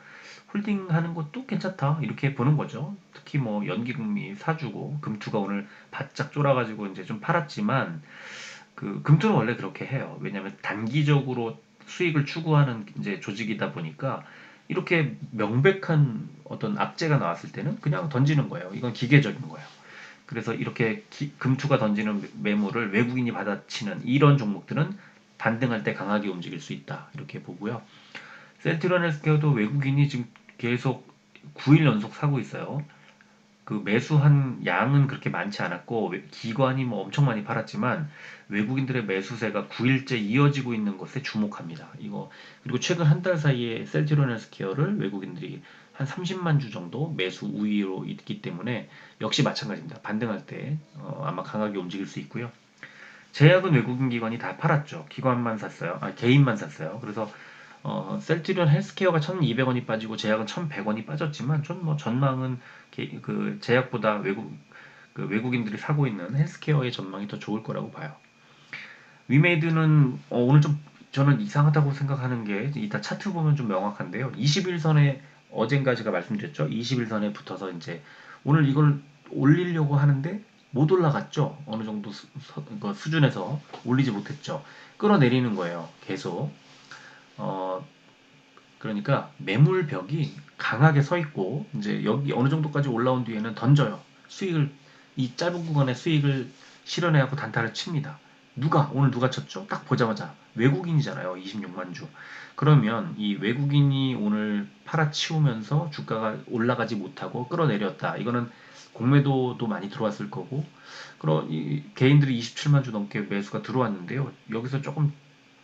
S1: 홀딩하는 것도 괜찮다 이렇게 보는 거죠. 특히 뭐 연기금이 사주고 금투가 오늘 바짝 쫄아가지고 이제 좀 팔았지만 그 금투는 원래 그렇게 해요. 왜냐하면 단기적으로 수익을 추구하는 이제 조직이다 보니까 이렇게 명백한 어떤 악재가 나왔을 때는 그냥 던지는 거예요. 이건 기계적인 거예요. 그래서 이렇게 금투가 던지는 매물을 외국인이 받아치는 이런 종목들은 반등할 때 강하게 움직일 수 있다 이렇게 보고요. 센트럴 헬스케어도 외국인이 지금 계속 9일 연속 사고 있어요. 그 매수한 양은 그렇게 많지 않았고 기관이 뭐 엄청 많이 팔았지만 외국인들의 매수세가 9일째 이어지고 있는 것에 주목합니다. 이거 그리고 최근 한 달 사이에 셀트리온 헬스케어를 외국인들이 한 30만 주 정도 매수 우위로 있기 때문에 역시 마찬가지입니다. 반등할 때 아마 강하게 움직일 수 있고요. 제약은 외국인 기관이 다 팔았죠. 기관만 샀어요. 개인만 샀어요. 그래서 셀트리온 헬스케어가 1,200원이 빠지고 제약은 1,100원이 빠졌지만 전 뭐 전망은 그 제약보다 외국인들이 사고 있는 헬스케어의 전망이 더 좋을 거라고 봐요. 위메이드는 오늘 좀 저는 이상하다고 생각하는 게 이따 차트 보면 좀 명확한데요. 21선에 어젠가 제가 말씀드렸죠. 21선에 붙어서 이제 오늘 이걸 올리려고 하는데 못 올라갔죠. 어느 정도 수준에서 올리지 못했죠. 끌어내리는 거예요. 계속. 어, 그러니까 매물벽이 강하게 서 있고 이제 여기 어느 정도까지 올라온 뒤에는 던져요. 수익을 이 짧은 구간의 수익을 실현해갖고 단타를 칩니다. 오늘 누가 쳤죠? 딱 보자마자 외국인이잖아요. 26만 주. 그러면 이 외국인이 오늘 팔아치우면서 주가가 올라가지 못하고 끌어내렸다. 이거는 공매도도 많이 들어왔을 거고, 그런 이 개인들이 27만 주 넘게 매수가 들어왔는데요. 여기서 조금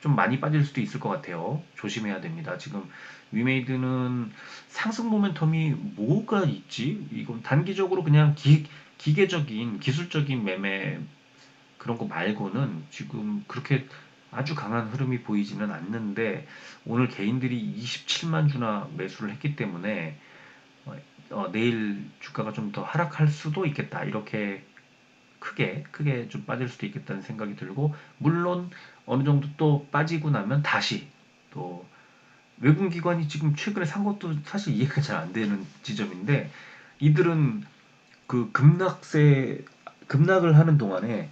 S1: 좀 많이 빠질 수도 있을 것 같아요. 조심해야 됩니다. 지금 위메이드는 상승 모멘텀이 뭐가 있지? 이건 단기적으로 그냥 기계적인 기술적인 매매 그런 거 말고는 지금 그렇게 아주 강한 흐름이 보이지는 않는데 오늘 개인들이 27만 주나 매수를 했기 때문에 내일 주가가 좀 더 하락할 수도 있겠다. 이렇게 크게 좀 빠질 수도 있겠다는 생각이 들고 물론 어느 정도 또 빠지고 나면 다시 또 외국 기관이 지금 최근에 산 것도 사실 이해가 잘 안 되는 지점인데 이들은 그 급락을 하는 동안에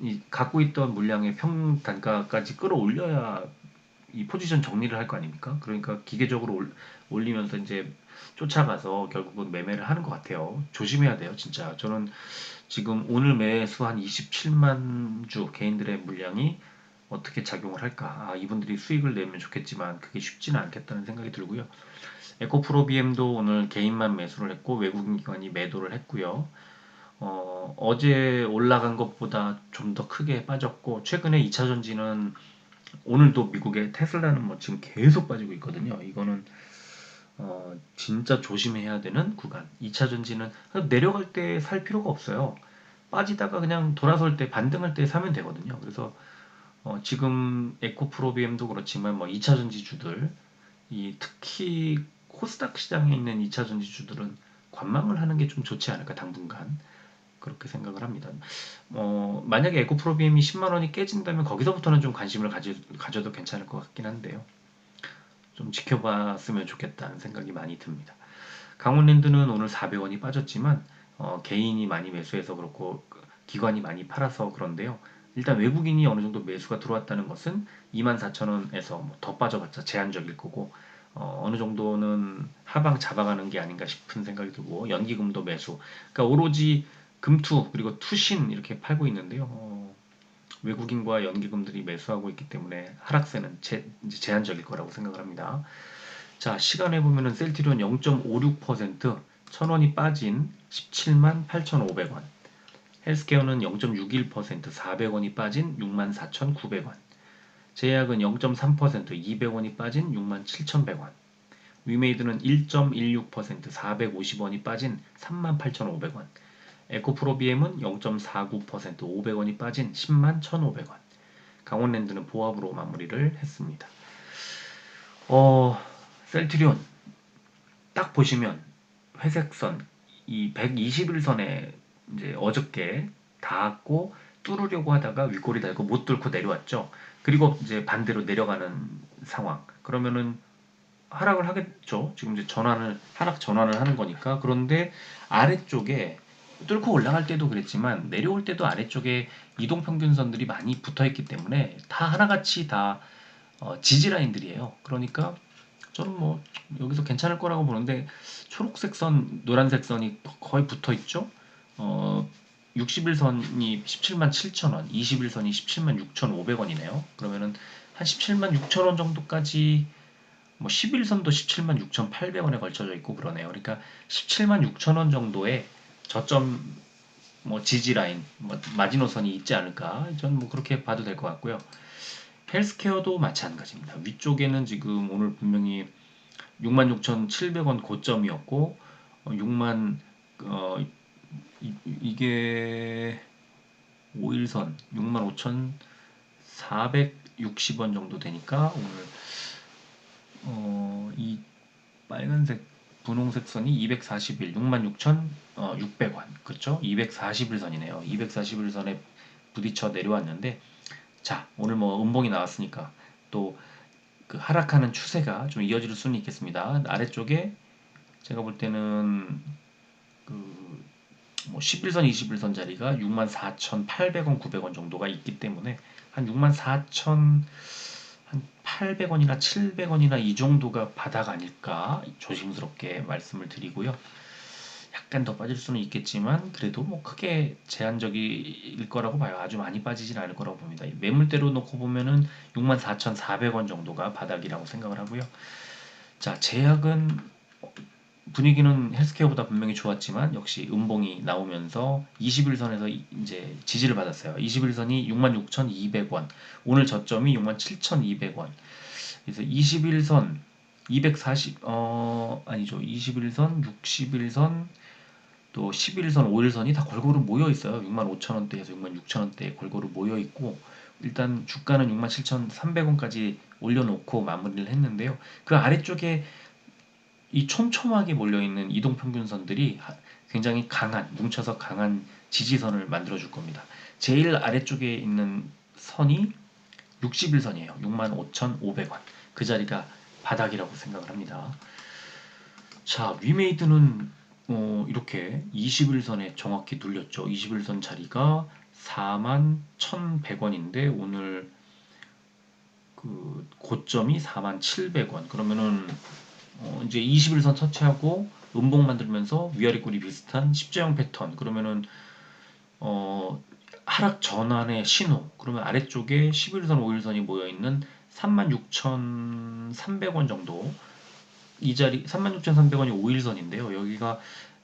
S1: 이 갖고 있던 물량의 평단가까지 끌어올려야 이 포지션 정리를 할 거 아닙니까? 그러니까 기계적으로 올리면서 이제 쫓아가서 결국은 매매를 하는 것 같아요. 조심해야 돼요, 진짜. 저는 지금 오늘 매수한 27만 주 개인들의 물량이 어떻게 작용을 할까? 이분들이 수익을 내면 좋겠지만 그게 쉽지는 않겠다는 생각이 들고요. 에코프로비엠도 오늘 개인만 매수를 했고 외국인 기관이 매도를 했고요. 어제 올라간 것보다 좀 더 크게 빠졌고 최근에 2차 전지는 오늘도 미국의 테슬라는 뭐 지금 계속 빠지고 있거든요. 이거는 진짜 조심해야 되는 구간. 2차 전지는 내려갈 때 살 필요가 없어요. 빠지다가 그냥 돌아설 때 반등할 때 사면 되거든요. 그래서 지금 에코프로비엠도 그렇지만 뭐 2차 전지주들 이 특히 코스닥 시장에 있는 2차 전지주들은 관망을 하는 게 좀 좋지 않을까 당분간 그렇게 생각을 합니다. 만약에 에코프로비엠이 10만 원이 깨진다면 거기서부터는 좀 관심을 가져도 괜찮을 것 같긴 한데요. 좀 지켜봤으면 좋겠다는 생각이 많이 듭니다. 강원랜드는 오늘 400원이 빠졌지만 개인이 많이 매수해서 그렇고 기관이 많이 팔아서 그런데요. 일단 외국인이 어느 정도 매수가 들어왔다는 것은 24,000원에서 더 빠져봤자 제한적일 거고 어느 정도는 하방 잡아가는 게 아닌가 싶은 생각이 들고 연기금도 매수. 그러니까 오로지 금투 그리고 투신 이렇게 팔고 있는데요. 외국인과 연기금들이 매수하고 있기 때문에 하락세는 이제 제한적일 거라고 생각을 합니다. 자, 시간에 보면은 셀트리온 0.56%, 1,000원이 빠진 17만 8,500원. 헬스케어는 0.61%, 400원이 빠진 64,900원. 제약은 0.3%, 200원이 빠진 67,100원. 위메이드는 1.16%, 450원이 빠진 38,500원. 에코프로비엠은 0.49%, 500원이 빠진 10만 1,500원. 강원랜드는 보합으로 마무리를 했습니다. 셀트리온 딱 보시면 회색선 이 121선에 이제 어저께 닿았고 뚫으려고 하다가 윗골이 달고 못 뚫고 내려왔죠. 그리고 이제 반대로 내려가는 상황. 그러면은 하락을 하겠죠. 지금 이제 하락 전환을 하는 거니까. 그런데 아래쪽에 뚫고 올라갈 때도 그랬지만 내려올 때도 아래쪽에 이동평균선들이 많이 붙어 있기 때문에 다 하나같이 다 지지 라인들이에요. 그러니까 저는 뭐 여기서 괜찮을 거라고 보는데 초록색 선, 노란색 선이 거의 붙어 있죠. 어, 60일선이 17만 7천 원, 21선이 17만 6,500원이네요. 그러면은 한 17만 6천 원 정도까지 뭐 11선도 17만 6,800원에 걸쳐져 있고 그러네요. 그러니까 17만 6천 원 정도의 저점 뭐 지지 라인, 뭐 마지노선이 있지 않을까? 전 뭐 그렇게 봐도 될 것 같고요. 헬스케어도 마찬가지입니다. 위쪽에는 지금 오늘 분명히 66,700원 고점이었고 6만 어, 이게 5일선 65,460원 정도 되니까 오늘 이 빨간색 분홍색 선이 241 66,600원 그렇죠? 241선이네요. 241선에 부딪혀 내려왔는데 자 오늘 뭐 음봉이 나왔으니까 또 그 하락하는 추세가 좀 이어질 수는 있겠습니다. 아래쪽에 제가 볼 때는 그 뭐 11선, 21선 자리가 64,800원, 900원 정도가 있기 때문에 한 64,000, 한 800원이나 700원이나 이 정도가 바닥 아닐까 조심스럽게 말씀을 드리고요. 약간 더 빠질 수는 있겠지만 그래도 뭐 크게 제한적일 거라고 봐요. 아주 많이 빠지진 않을 거라고 봅니다. 매물대로 놓고 보면은 64,400원 정도가 바닥이라고 생각을 하고요. 자, 제약은 분위기는 헬스케어보다 분명히 좋았지만 역시 음봉이 나오면서 21선에서 이제 지지를 받았어요. 21선이 66,200원, 오늘 저점이 67,200원. 그래서 21선 240 아니죠. 21선, 61선 또 11선, 5일선이 다 골고루 모여 있어요. 65,000원대에서 66,000원대에 골고루 모여 있고 일단 주가는 67,300원까지 올려놓고 마무리를 했는데요. 그 아래쪽에 이 촘촘하게 몰려있는 이동평균선들이 굉장히 강한, 뭉쳐서 강한 지지선을 만들어줄 겁니다. 제일 아래쪽에 있는 선이 60일선이에요. 65,500원. 그 자리가 바닥이라고 생각을 합니다. 자, 위메이드는 이렇게 21선에 정확히 눌렸죠. 21선 자리가 41,100원인데 오늘 그 고점이 41,700원. 그러면은 이제 21선 터치하고 음봉 만들면서 위아래 꼴이 비슷한 십자형 패턴. 그러면은 어, 하락 전환의 신호. 그러면 아래쪽에 11선, 5일선이 모여 있는 36,300원 정도. 이 자리 36,300원이 5일선인데요. 여기가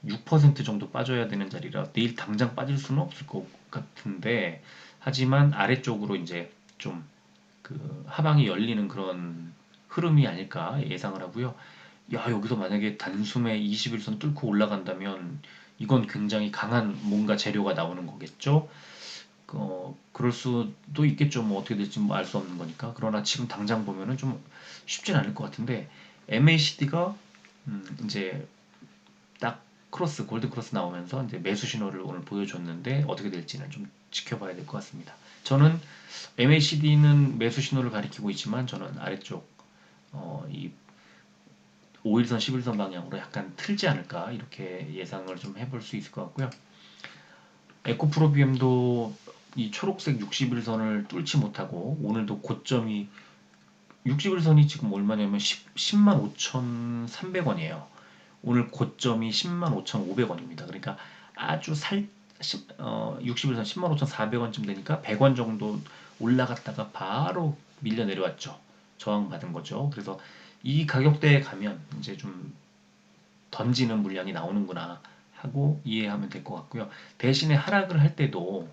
S1: 6% 정도 빠져야 되는 자리라 내일 당장 빠질 수는 없을 것 같은데 하지만 아래쪽으로 이제 좀 그 하방이 열리는 그런 흐름이 아닐까 예상을 하고요. 야, 여기서 만약에 단숨에 21선 뚫고 올라간다면 이건 굉장히 강한 뭔가 재료가 나오는 거겠죠. 그럴 수도 있겠죠. 뭐 어떻게 될지 뭐 알 수 없는 거니까. 그러나 지금 당장 보면은 좀 쉽진 않을 것 같은데 MACD가 이제 딱 크로스 골드 크로스 나오면서 이제 매수 신호를 오늘 보여줬는데 어떻게 될지는 좀 지켜봐야 될 것 같습니다. 저는 MACD는 매수 신호를 가리키고 있지만 저는 아래쪽 이 5일선, 11선 방향으로 약간 틀지 않을까 이렇게 예상을 좀 해볼 수 있을 것 같고요. 에코프로비엠도 이 초록색 60일선을 뚫지 못하고 오늘도 고점이 60일선이 지금 얼마냐면 10만 5,300원이에요. 오늘 고점이 10만 5,500원입니다. 그러니까 아주 60일선 10만 5,400원쯤 되니까 100원 정도 올라갔다가 바로 밀려 내려왔죠. 저항받은 거죠. 그래서 이 가격대에 가면 이제 좀 던지는 물량이 나오는구나 하고 이해하면 될 것 같고요. 대신에 하락을 할 때도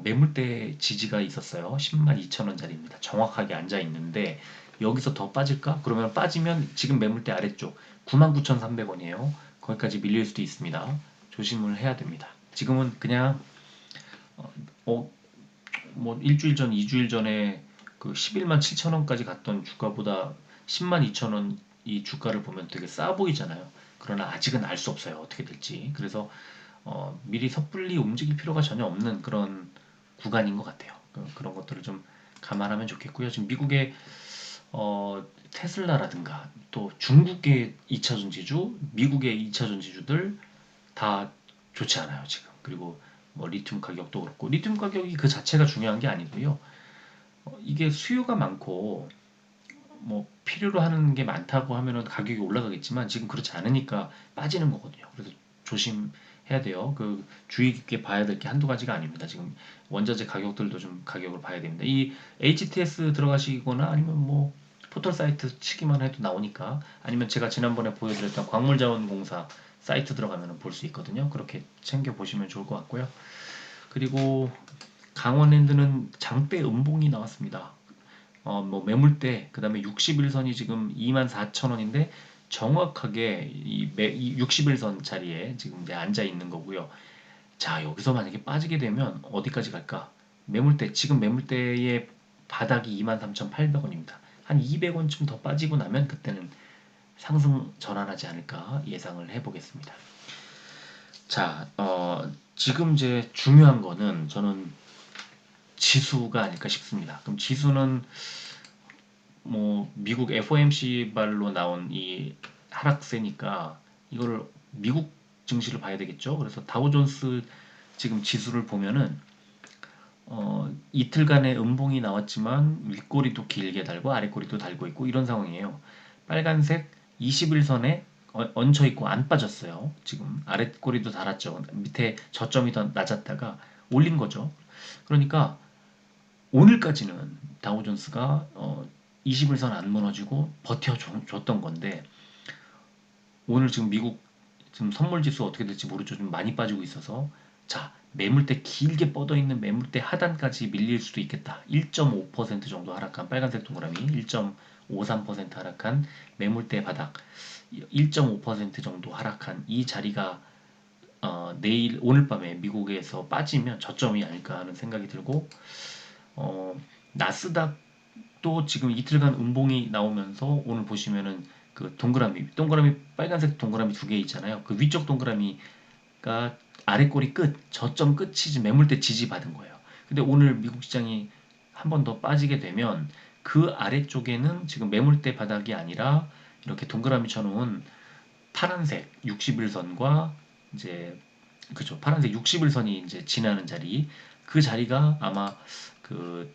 S1: 매물대 지지가 있었어요. 10만 2천 원짜리입니다. 정확하게 앉아 있는데 여기서 더 빠질까? 그러면 빠지면 지금 매물대 아래쪽 99,300원이에요. 거기까지 밀릴 수도 있습니다. 조심을 해야 됩니다. 지금은 그냥 어, 뭐 일주일 전, 2주일 전에 그 11만 7천 원까지 갔던 주가보다 10만 2천 원 이 주가를 보면 되게 싸 보이잖아요. 그러나 아직은 알 수 없어요. 어떻게 될지. 그래서 미리 섣불리 움직일 필요가 전혀 없는 그런 구간인 것 같아요. 그런 것들을 좀 감안하면 좋겠고요. 지금 미국의 테슬라라든가 또 중국의 2차 전지주, 미국의 2차 전지주들 다 좋지 않아요 지금. 그리고 뭐 리튬 가격도 그렇고 리튬 가격이 그 자체가 중요한 게 아니고요. 이게 수요가 많고 뭐 필요로 하는 게 많다고 하면은 가격이 올라가겠지만 지금 그렇지 않으니까 빠지는 거거든요. 그래서 조심해야 돼요. 그 주의 깊게 봐야 될 게 한두 가지가 아닙니다. 지금 원자재 가격들도 좀 가격을 봐야 됩니다. 이 HTS 들어가시거나 아니면 뭐 포털 사이트 치기만 해도 나오니까, 아니면 제가 지난번에 보여드렸던 광물자원공사 사이트 들어가면 볼 수 있거든요. 그렇게 챙겨 보시면 좋을 것 같고요. 그리고 강원랜드는 장대 음봉이 나왔습니다. 뭐 매물대, 그 다음에 60일선이 지금 24,000원인데 정확하게 이 60일선 자리에 지금 이제 앉아 있는 거고요. 자, 여기서 만약에 빠지게 되면 어디까지 갈까? 매물대, 지금 매물대의 바닥이 23,800원입니다. 한 200원쯤 더 빠지고 나면 그때는 상승 전환하지 않을까 예상을 해보겠습니다. 자, 지금 이제 중요한 거는 저는 지수가 아닐까 싶습니다. 그럼 지수는 뭐 미국 FOMC 발로 나온 이 하락세니까 이거를 미국 증시를 봐야 되겠죠. 그래서 다우존스 지금 지수를 보면은 이틀간의 음봉이 나왔지만 윗꼬리도 길게 달고 아랫꼬리도 달고 있고 이런 상황이에요. 빨간색 21선에 얹혀 있고 안 빠졌어요. 지금 아랫꼬리도 달았죠. 밑에 저점이 더 낮았다가 올린 거죠. 그러니까 오늘까지는 다우존스가 21선 안 무너지고 버텨줬던 건데, 오늘 지금 미국 지금 선물지수 어떻게 될지 모르죠. 좀 많이 빠지고 있어서, 자, 매물대 길게 뻗어있는 매물대 하단까지 밀릴 수도 있겠다. 1.5% 정도 하락한 빨간색 동그라미, 1.53% 하락한 매물대 바닥, 1.5% 정도 하락한 이 자리가 내일 오늘 밤에 미국에서 빠지면 저점이 아닐까 하는 생각이 들고, 나스닥도 지금 이틀간 음봉이 나오면서 오늘 보시면은 그 동그라미 빨간색 동그라미 두 개 있잖아요. 그 위쪽 동그라미가 아래 꼬리 끝, 저점 끝이 지금 매물대 지지받은 거예요. 근데 오늘 미국 시장이 한 번 더 빠지게 되면 그 아래쪽에는 지금 매물대 바닥이 아니라 이렇게 동그라미 쳐놓은 파란색 60일선과 이제, 그죠, 파란색 60일선이 이제 지나는 자리, 그 자리가 아마 그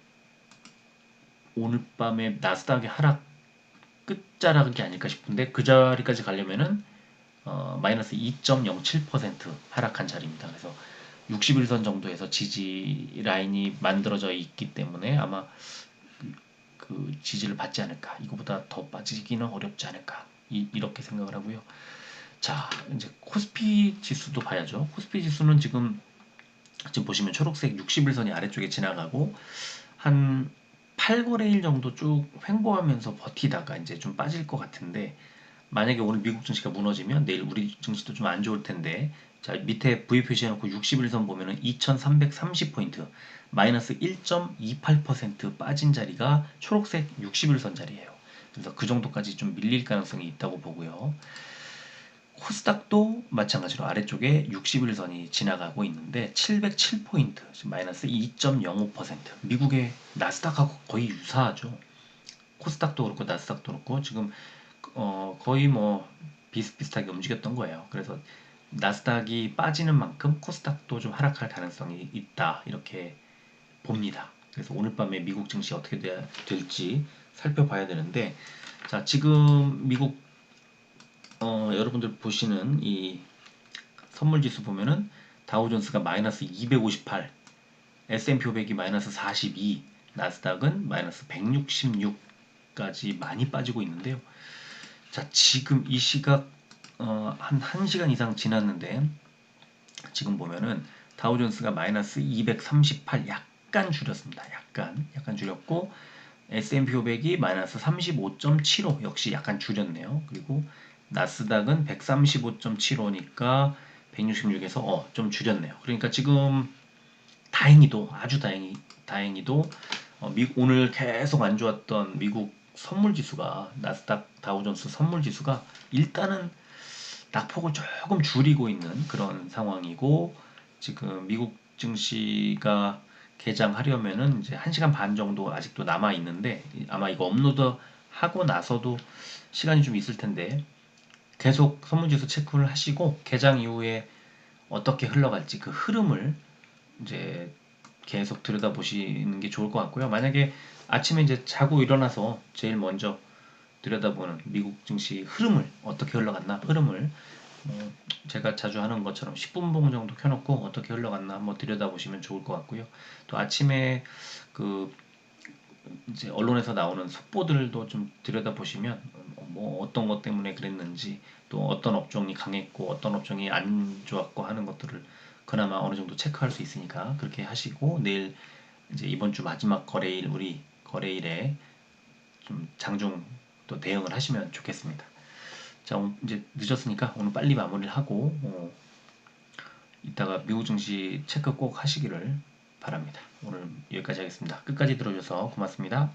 S1: 오늘 밤에 나스닥의 하락 끝자락이 아닐까 싶은데, 그 자리까지 가려면은 마이너스 2.07% 하락한 자리입니다. 그래서 60일선 정도에서 지지 라인이 만들어져 있기 때문에 아마 그 지지를 받지 않을까, 이거보다 더 빠지기는 어렵지 않을까, 이렇게 생각을 하고요. 자, 이제 코스피 지수도 봐야죠. 코스피 지수는 지금 보시면 초록색 60일선이 아래쪽에 지나가고 한 8거래일 정도 쭉 횡보하면서 버티다가 이제 좀 빠질 것 같은데, 만약에 오늘 미국 증시가 무너지면 내일 우리 증시도 좀 안 좋을 텐데, 자, 밑에 V 표시해놓고 60일선 보면은 2330포인트 마이너스 1.28% 빠진 자리가 초록색 60일선 자리예요. 그래서 그 정도까지 좀 밀릴 가능성이 있다고 보고요. 코스닥도 마찬가지로 아래쪽에 60일선이 지나가고 있는데 707포인트, 마이너스 2.05%. 미국의 나스닥하고 거의 유사하죠. 코스닥도 그렇고 나스닥도 그렇고 지금 거의 뭐 비슷비슷하게 움직였던 거예요. 그래서 나스닥이 빠지는 만큼 코스닥도 좀 하락할 가능성이 있다, 이렇게 봅니다. 그래서 오늘 밤에 미국 증시 어떻게 될지 살펴봐야 되는데, 자, 지금 미국 여러분들 보시는 이 선물지수 보면은 다우존스가 마이너스 258, S&P 500이 마이너스 42, 나스닥은 마이너스 166까지 많이 빠지고 있는데요. 자, 지금 이 시각 한 1시간 이상 지났는데 지금 보면은 다우존스가 마이너스 238, 약간 줄였습니다. 약간 줄였고, S&P 500이 마이너스 35.75, 역시 약간 줄였네요. 그리고 나스닥은 135.75니까 166에서 좀 줄였네요. 그러니까 지금 다행히도, 아주 다행히도 오늘 계속 안 좋았던 미국 선물지수가, 나스닥 다우존스 선물지수가 일단은 낙폭을 조금 줄이고 있는 그런 상황이고, 지금 미국 증시가 개장하려면은 이제 1시간 반 정도 아직도 남아 있는데, 아마 이거 업로드 하고 나서도 시간이 좀 있을 텐데 계속 선물지수 체크를 하시고 개장 이후에 어떻게 흘러갈지 그 흐름을 이제 계속 들여다보시는 게 좋을 것 같고요. 만약에 아침에 이제 자고 일어나서 제일 먼저 들여다보는 미국 증시 흐름을 어떻게 흘러갔나 흐름을 제가 자주 하는 것처럼 10분 봉 정도 켜놓고 어떻게 흘러갔나 한번 들여다보시면 좋을 것 같고요. 또 아침에 그 이제 언론에서 나오는 속보들도 좀 들여다보시면 뭐 어떤 것 때문에 그랬는지 또 어떤 업종이 강했고 어떤 업종이 안 좋았고 하는 것들을 그나마 어느 정도 체크할 수 있으니까 그렇게 하시고 내일 이제 이번 주 마지막 거래일 우리 거래일에 좀 장중 또 대응을 하시면 좋겠습니다. 자, 오늘 이제 늦었으니까 오늘 빨리 마무리를 하고 이따가 미국 증시 체크 꼭 하시기를 바랍니다. 오늘 여기까지 하겠습니다. 끝까지 들어주셔서 고맙습니다.